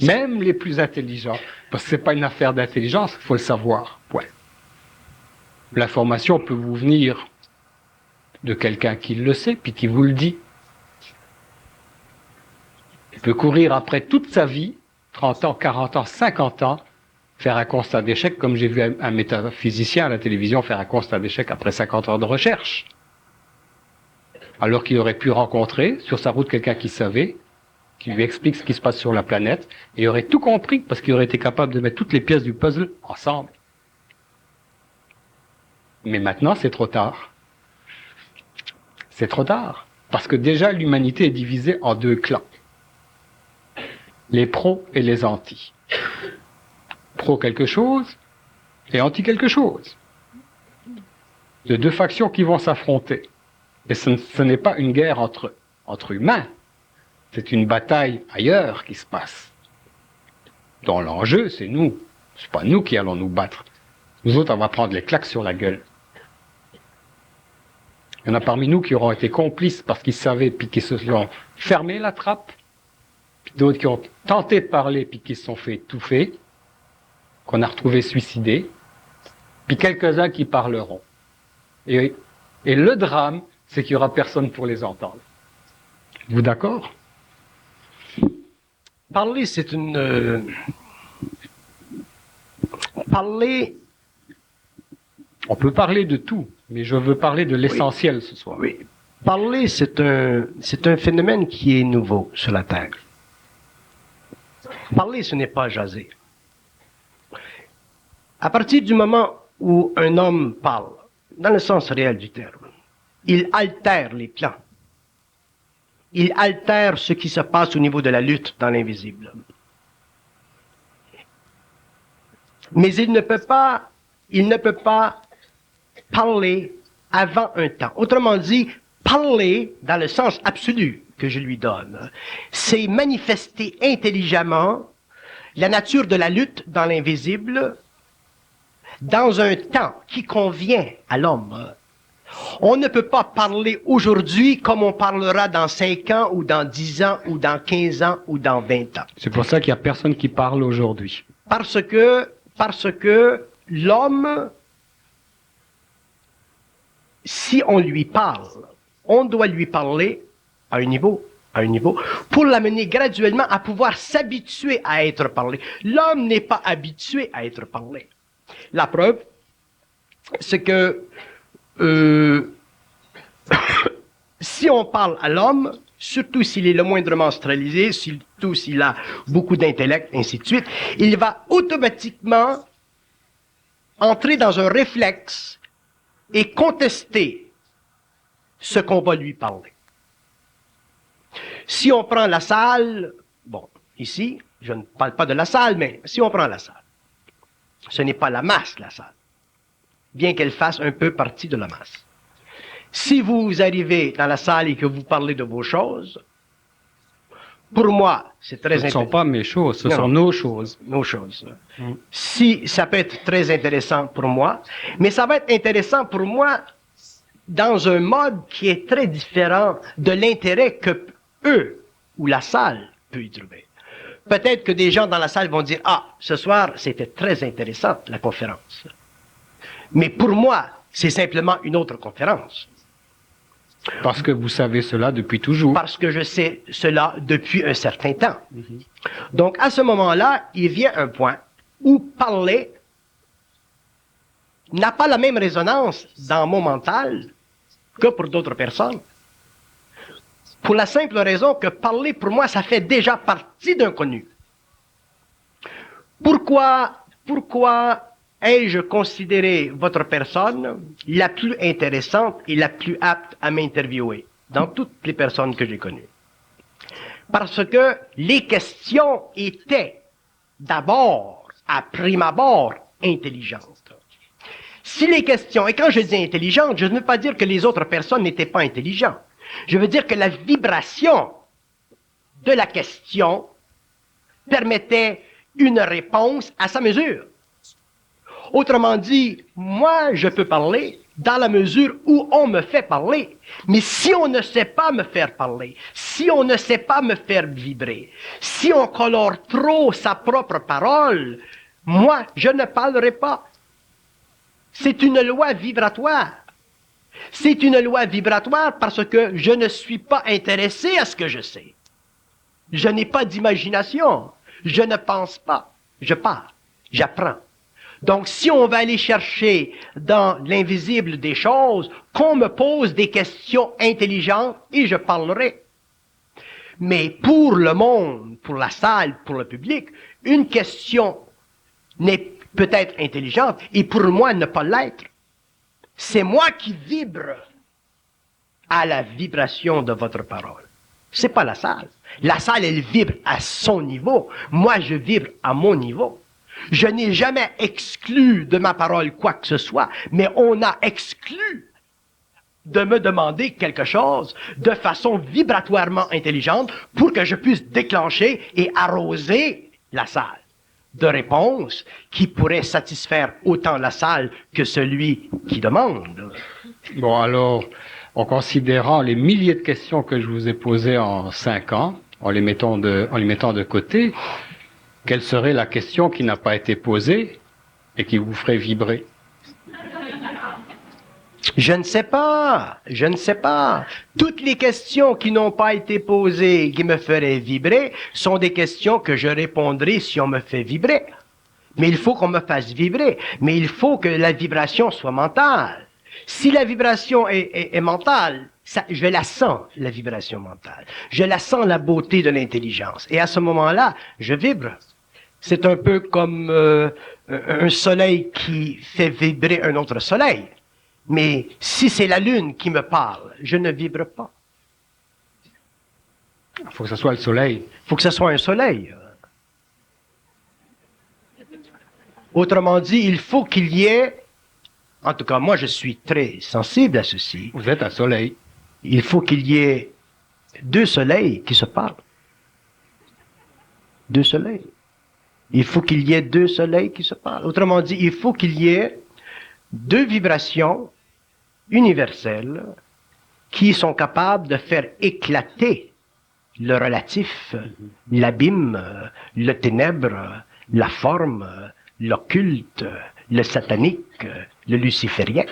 Même les plus intelligents, parce que c'est pas une affaire d'intelligence, il faut le savoir. Ouais. L'information peut vous venir de quelqu'un qui le sait, puis qui vous le dit. Il peut courir après toute sa vie, 30 ans, 40 ans, 50 ans, faire un constat d'échec, comme j'ai vu un métaphysicien à la télévision faire un constat d'échec après 50 ans de recherche. Alors qu'il aurait pu rencontrer sur sa route quelqu'un qui savait, qui lui explique ce qui se passe sur la planète, et il aurait tout compris, parce qu'il aurait été capable de mettre toutes les pièces du puzzle ensemble. Mais maintenant, c'est trop tard. C'est trop tard. Parce que déjà, l'humanité est divisée en deux clans. les pros et les anti. Pro quelque chose et anti quelque chose. De deux factions qui vont s'affronter. Et ce n'est pas une guerre entre humains, c'est une bataille ailleurs qui se passe. Dont l'enjeu, c'est nous. C'est pas nous qui allons nous battre. Nous autres, on va prendre les claques sur la gueule. Il y en a parmi nous qui auront été complices parce qu'ils savaient, puis qui se sont fermé la trappe, puis d'autres qui ont tenté de parler, puis qui se sont fait étouffer, qu'on a retrouvés suicidés, puis quelques-uns qui parleront. Et le drame, c'est qu'il n'y aura personne pour les entendre. Vous d'accord? Parler, c'est une... Parler... On peut parler de tout, mais je veux parler de l'essentiel ce soir. Oui. Parler, c'est un phénomène qui est nouveau sur la Terre. Parler, ce n'est pas jaser. À partir du moment où un homme parle, dans le sens réel du terme, il altère les plans. Il altère ce qui se passe au niveau de la lutte dans l'invisible. Mais il ne peut pas parler avant un temps. Autrement dit, parler dans le sens absolu que je lui donne, c'est manifester intelligemment la nature de la lutte dans l'invisible dans un temps qui convient à l'homme. On ne peut pas parler aujourd'hui comme on parlera dans 5 ans, ou dans 10 ans, ou dans 15 ans, ou dans 20 ans. C'est pour ça qu'il n'y a personne qui parle aujourd'hui. Parce que l'homme, si on lui parle, on doit lui parler à un niveau, pour l'amener graduellement à pouvoir s'habituer à être parlé. L'homme n'est pas habitué à être parlé. La preuve, c'est que si on parle à l'homme, surtout s'il est le moindrement astralisé, surtout s'il a beaucoup d'intellect, ainsi de suite, il va automatiquement entrer dans un réflexe et contester ce qu'on va lui parler. Si on prend la salle, bon, ici, je ne parle pas de la salle, mais si on prend la salle, ce n'est pas la masse, la salle, bien qu'elle fasse un peu partie de la masse. Si vous arrivez dans la salle et que vous parlez de vos choses, pour moi, c'est très intéressant. Ce ne sont pas mes choses, ce sont nos choses. Nos choses. Si ça peut être très intéressant pour moi, mais ça va être intéressant pour moi dans un mode qui est très différent de l'intérêt que eux ou la salle peut y trouver. Peut-être que des gens dans la salle vont dire « Ah, ce soir, c'était très intéressant, la conférence. » Mais pour moi, c'est simplement une autre conférence. Parce que vous savez cela depuis toujours. Parce que je sais cela depuis un certain temps. Donc, à ce moment-là, il vient un point où parler n'a pas la même résonance dans mon mental que pour d'autres personnes. Pour la simple raison que parler, pour moi, ça fait déjà partie d'un connu. Pourquoi ai-je considéré votre personne la plus intéressante et la plus apte à m'interviewer dans toutes les personnes que j'ai connues? Parce que les questions étaient d'abord, à prime abord, intelligentes. Si les questions, et quand je dis intelligentes, je ne veux pas dire que les autres personnes n'étaient pas intelligentes. Je veux dire que la vibration de la question permettait une réponse à sa mesure. Autrement dit, moi, je peux parler dans la mesure où on me fait parler. Mais si on ne sait pas me faire parler, si on ne sait pas me faire vibrer, si on colore trop sa propre parole, moi, je ne parlerai pas. C'est une loi vibratoire. C'est une loi vibratoire parce que je ne suis pas intéressé à ce que je sais. Je n'ai pas d'imagination. Je ne pense pas. Je parle. J'apprends. Donc, si on va aller chercher dans l'invisible des choses, qu'on me pose des questions intelligentes et je parlerai. Mais pour le monde, pour la salle, pour le public, une question n'est peut-être intelligente et pour moi ne pas l'être. C'est moi qui vibre à la vibration de votre parole. C'est pas la salle. La salle, elle vibre à son niveau. Moi, je vibre à mon niveau. Je n'ai jamais exclu de ma parole quoi que ce soit, mais on a exclu de me demander quelque chose de façon vibratoirement intelligente pour que je puisse déclencher et arroser la salle de réponses qui pourraient satisfaire autant la salle que celui qui demande. Bon, alors, en considérant les milliers de questions que je vous ai posées en 5 ans, en les mettant de côté, quelle serait la question qui n'a pas été posée et qui vous ferait vibrer? Je ne sais pas, je ne sais pas. Toutes les questions qui n'ont pas été posées, qui me feraient vibrer, sont des questions que je répondrai si on me fait vibrer. Mais il faut qu'on me fasse vibrer. Mais il faut que la vibration soit mentale. Si la vibration est mentale, je la sens, la vibration mentale. Je la sens, la beauté de l'intelligence. Et à ce moment-là, je vibre. C'est un peu comme un soleil qui fait vibrer un autre soleil. Mais si c'est la lune qui me parle, je ne vibre pas. Il faut que ce soit le soleil. Il faut que ce soit un soleil. Autrement dit, il faut qu'il y ait, en tout cas moi je suis très sensible à ceci, Vous êtes un soleil. il faut qu'il y ait 2 soleils qui se parlent. 2 soleils. Il faut qu'il y ait 2 soleils qui se parlent. Autrement dit, il faut qu'il y ait 2 vibrations universelles qui sont capables de faire éclater le relatif, l'abîme, le ténèbre, la forme, l'occulte, le satanique, le luciférien.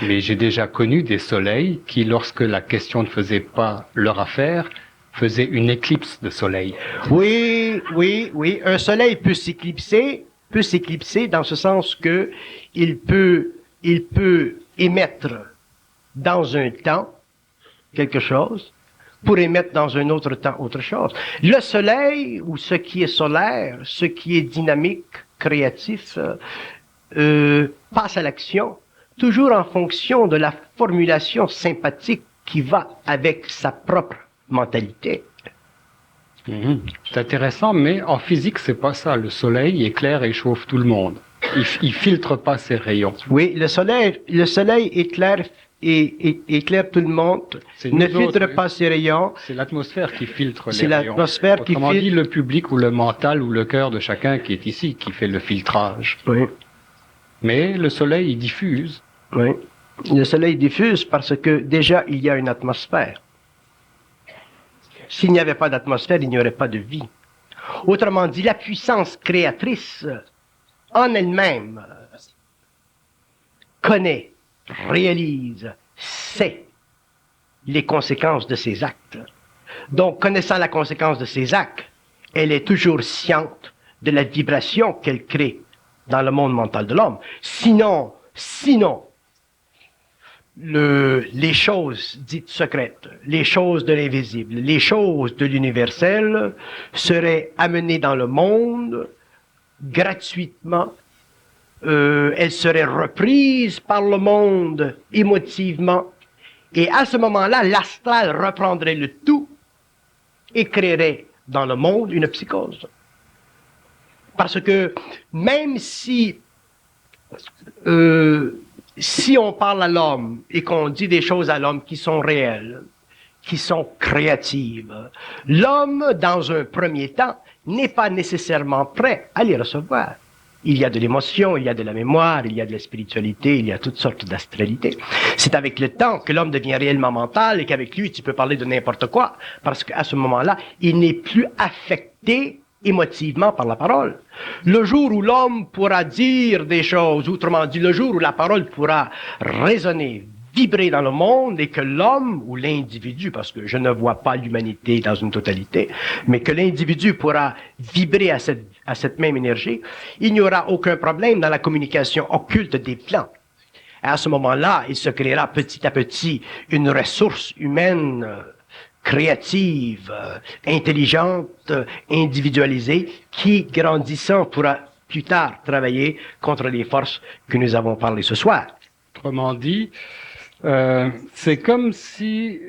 Mais j'ai déjà connu des soleils qui, lorsque la question ne faisait pas leur affaire, faisaient une éclipse de soleil. Oui, oui, oui. Un soleil peut s'éclipser dans ce sens que il peut émettre dans un temps quelque chose pour émettre dans un autre temps autre chose. Le soleil, ou ce qui est solaire, ce qui est dynamique, créatif, passe à l'action, toujours en fonction de la formulation sympathique qui va avec sa propre mentalité. C'est intéressant, mais en physique, c'est pas ça. Le soleil éclaire et chauffe tout le monde. Il filtre pas ses rayons. Oui, le soleil éclaire tout le monde, ne filtre pas ses rayons. C'est l'atmosphère qui filtre les C'est rayons. l'atmosphère qui Autrement dit, filtre. le public ou le mental ou le cœur de chacun qui est ici qui fait le filtrage. Oui, Mais le soleil, il diffuse. oui. Le soleil diffuse parce que déjà il y a une atmosphère. S'il n'y avait pas d'atmosphère, il n'y aurait pas de vie. Autrement dit, la puissance créatrice en elle-même connaît, réalise, sait les conséquences de ses actes. Donc, connaissant la conséquence de ses actes, elle est toujours sciente de la vibration qu'elle crée dans le monde mental de l'homme. Sinon, les choses dites secrètes, les choses de l'invisible, les choses de l'universel seraient amenées dans le monde gratuitement. Elles seraient reprises par le monde émotivement. Et à ce moment-là, l'astral reprendrait le tout et créerait dans le monde une psychose. Parce que même si on parle à l'homme et qu'on dit des choses à l'homme qui sont réelles, qui sont créatives, l'homme, dans un premier temps, n'est pas nécessairement prêt à les recevoir. Il y a de l'émotion, il y a de la mémoire, il y a de la spiritualité, il y a toutes sortes d'astralité. C'est avec le temps que l'homme devient réellement mental et qu'avec lui, tu peux parler de n'importe quoi, parce qu'à ce moment-là, il n'est plus affecté émotivement par la parole. Le jour où l'homme pourra dire des choses, autrement dit, le jour où la parole pourra résonner, vibrer dans le monde et que l'homme ou l'individu, parce que je ne vois pas l'humanité dans une totalité, mais que l'individu pourra vibrer à cette même énergie, il n'y aura aucun problème dans la communication occulte des plans. Et à ce moment-là, il se créera petit à petit une ressource humaine créative, intelligente, individualisée, qui, grandissant, pourra plus tard travailler contre les forces que nous avons parlé ce soir. Autrement dit, C'est comme si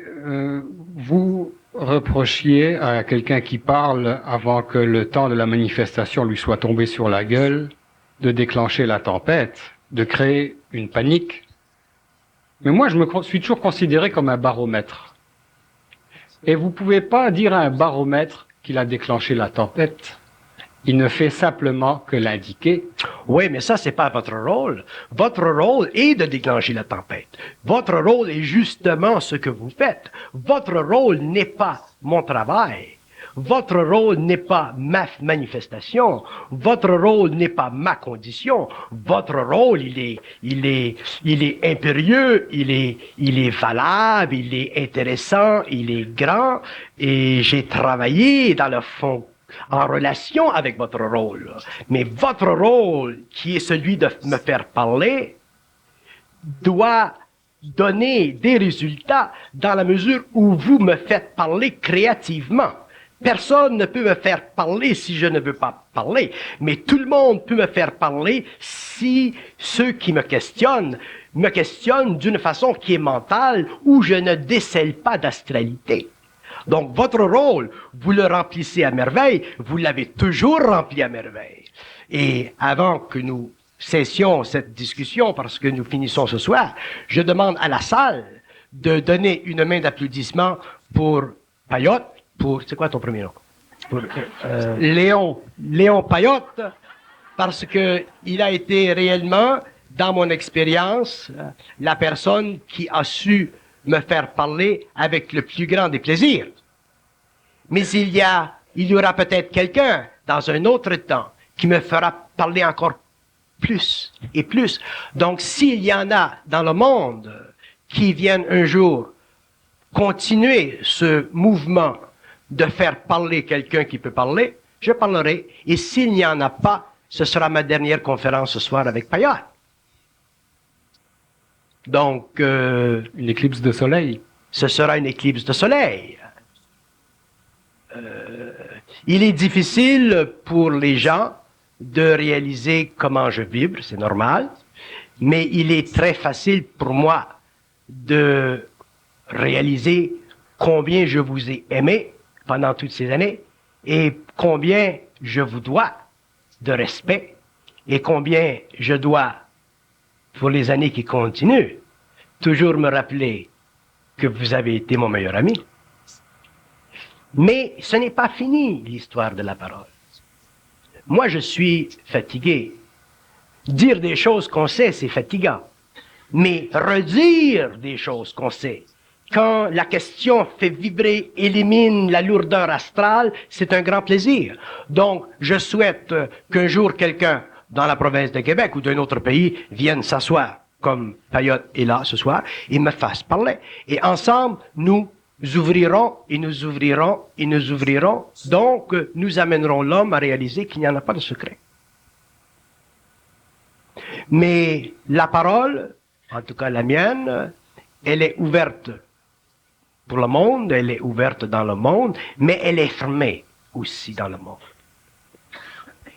vous reprochiez à quelqu'un qui parle avant que le temps de la manifestation lui soit tombé sur la gueule de déclencher la tempête, de créer une panique. Mais moi, je me suis toujours considéré comme un baromètre. Et vous pouvez pas dire à un baromètre qu'il a déclenché la tempête. Il ne fait simplement que l'indiquer. Oui, mais ça, c'est pas votre rôle. Votre rôle est de déclencher la tempête. Votre rôle est justement ce que vous faites. Votre rôle n'est pas mon travail. Votre rôle n'est pas ma manifestation. Votre rôle n'est pas ma condition. Votre rôle, il est impérieux, il est valable, il est intéressant, il est grand. Et j'ai travaillé dans le fond en relation avec votre rôle. Mais votre rôle, qui est celui de me faire parler, doit donner des résultats dans la mesure où vous me faites parler créativement. Personne ne peut me faire parler si je ne veux pas parler, mais tout le monde peut me faire parler si ceux qui me questionnent d'une façon qui est mentale, où je ne décèle pas d'astralité. Donc, votre rôle, vous le remplissez à merveille, vous l'avez toujours rempli à merveille. Et avant que nous cessions cette discussion, parce que nous finissons ce soir, je demande à la salle de donner une main d'applaudissement pour Payotte, c'est quoi ton premier nom? Léon Payotte, parce que il a été réellement, dans mon expérience, la personne qui a su me faire parler avec le plus grand des plaisirs. Mais il y aura peut-être quelqu'un, dans un autre temps, qui me fera parler encore plus et plus. Donc, s'il y en a dans le monde qui viennent un jour continuer ce mouvement de faire parler quelqu'un qui peut parler, je parlerai. Et s'il n'y en a pas, ce sera ma dernière conférence ce soir avec Payotte. Donc, une éclipse de soleil. Ce sera une éclipse de soleil. Il est difficile pour les gens de réaliser comment je vibre, c'est normal, mais il est très facile pour moi de réaliser combien je vous ai aimé pendant toutes ces années et combien je vous dois de respect et combien je dois, pour les années qui continuent, toujours me rappeler que vous avez été mon meilleur ami. Mais ce n'est pas fini, l'histoire de la parole. Moi, je suis fatigué. Dire des choses qu'on sait, c'est fatigant. Mais redire des choses qu'on sait, quand la question fait vibrer, élimine la lourdeur astrale, c'est un grand plaisir. Donc, je souhaite qu'un jour quelqu'un dans la province de Québec ou d'un autre pays vienne s'asseoir, comme Payotte est là ce soir, et me fasse parler. Et ensemble, nous ouvrirons et nous ouvrirons et nous ouvrirons. Donc, nous amènerons l'homme à réaliser qu'il n'y en a pas de secret. Mais la parole, en tout cas la mienne, elle est ouverte pour le monde, elle est ouverte dans le monde, mais elle est fermée aussi dans le monde.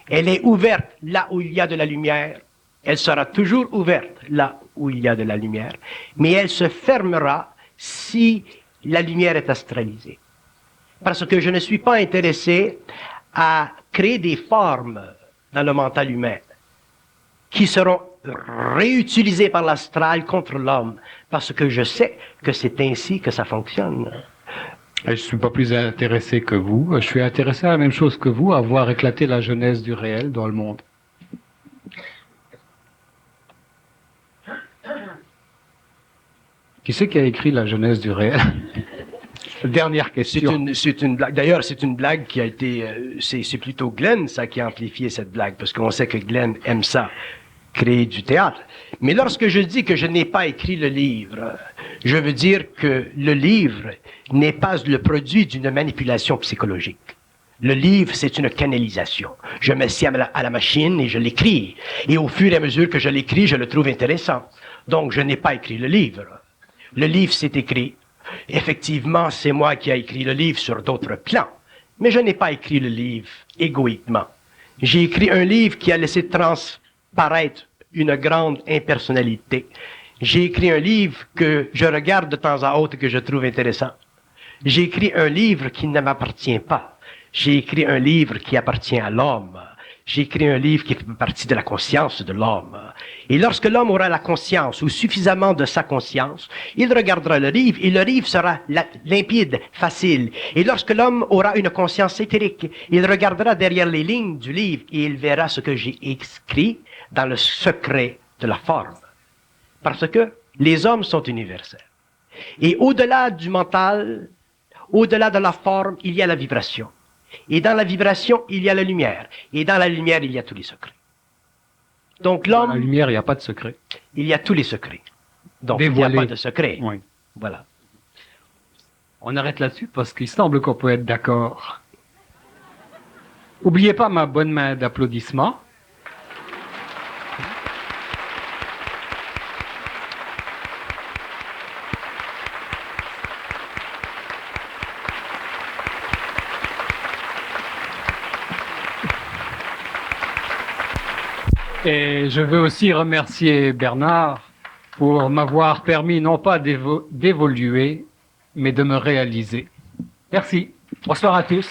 Elle est ouverte là où il y a de la lumière, elle sera toujours ouverte là où il y a de la lumière, mais elle se fermera si la lumière est astralisée. Parce que je ne suis pas intéressé à créer des formes dans le mental humain qui seront réutilisées par l'astral contre l'homme, parce que je sais que c'est ainsi que ça fonctionne. Je ne suis pas plus intéressé que vous. Je suis intéressé à la même chose que vous, à voir éclater la genèse du réel dans le monde. Qui c'est qui a écrit la genèse du réel? Dernière question. C'est une blague. D'ailleurs, c'est une blague qui a été... c'est plutôt Glenn, ça, qui a amplifié cette blague, parce qu'on sait que Glenn aime ça, créer du théâtre. Mais lorsque je dis que je n'ai pas écrit le livre, je veux dire que le livre n'est pas le produit d'une manipulation psychologique. Le livre, c'est une canalisation. Je m'assieds à la machine et je l'écris. Et au fur et à mesure que je l'écris, je le trouve intéressant. Donc, je n'ai pas écrit le livre. Le livre s'est écrit. Effectivement, c'est moi qui ai écrit le livre sur d'autres plans. Mais je n'ai pas écrit le livre égoïquement. J'ai écrit un livre qui a laissé transparaître une grande impersonnalité. J'ai écrit un livre que je regarde de temps à autre et que je trouve intéressant. J'ai écrit un livre qui ne m'appartient pas. J'ai écrit un livre qui appartient à l'homme. J'ai écrit un livre qui fait partie de la conscience de l'homme. Et lorsque l'homme aura la conscience, ou suffisamment de sa conscience, il regardera le livre, et le livre sera limpide, facile. Et lorsque l'homme aura une conscience éthérique, il regardera derrière les lignes du livre, et il verra ce que j'ai écrit dans le secret de la forme. Parce que les hommes sont universels. Et au-delà du mental, au-delà de la forme, il y a la vibration. Et dans la vibration, il y a la lumière. Et dans la lumière, il y a tous les secrets. Donc l'homme... Dans la lumière, il n'y a pas de secret. Il y a tous les secrets. Donc Dévoilé. il n'y a pas de secret. Oui. Voilà. On arrête là-dessus parce qu'il semble qu'on peut être d'accord. Oubliez pas ma bonne main d'applaudissements. Et je veux aussi remercier Bernard pour m'avoir permis non pas d'évoluer, mais de me réaliser. Merci. Bonsoir à tous.